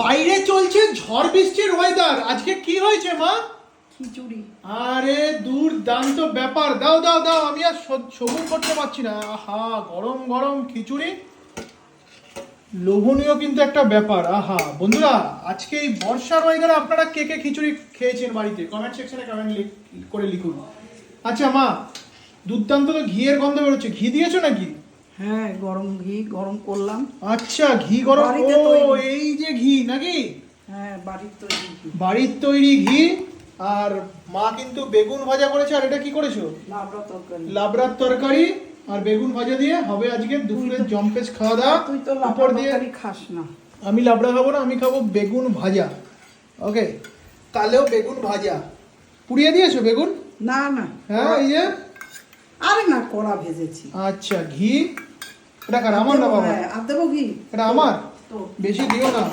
বাইরে চলছে ঝড় বৃষ্টির ওয়েদার, আজকে কি হয়েছে মা? খিচুড়ি। আরে দুর্দান্ত ব্যাপার, দাও দাও দাও, আমি আর সবুর করতে পারছি না। আহা, গরম গরম খিচুড়ি, লোভনীয় কিন্তু একটা ব্যাপার। আহা বন্ধুরা, আজকে এই বর্ষার ওয়েদারে আপনারা কে কে খিচুড়ি খেয়েছেন বাড়িতে? কমেন্ট সেকশনে কমেন্ট করে লিখুন। আচ্ছা মা, দুর্দান্ত তো ঘিয়ের গন্ধ বেরোচ্ছে, ঘি দিয়েছো নাকি? হ্যাঁ, গরম ঘি গরম করলাম। আচ্ছা, ঘি গরম, বাড়িতে ও তৈরি। এই যে ঘি নাকি? হ্যাঁ, বাড়ির তৈরি ঘি। বাড়ির তৈরি ঘি। আর মা কিন্তু বেগুন ভাজা করেছে। আর এটা কি করেছো? লাবড়া তরকারি। লাবড়ার তরকারি আর বেগুন ভাজা দিয়ে হবে আজকে দুপুরের জম্পেশ খাওয়া দাওয়া। তুই তো উপর লাবড়া দিয়ে তরকারি খাস না। আমি লাবড়া খাবো না, আমি খাবো বেগুন ভাজা। ওকে, কালেও বেগুন ভাজা। পুড়িয়ে দিয়েছো বেগুন? না না, হ্যাঁ, এই যে। আরে না, কড়া ভেজেছি। আচ্ছা, ঘি এটা কার, আমার না বাবা? হ্যাঁ, আর দেবো ঘি। এটা আমার, তো বেশি দিও না।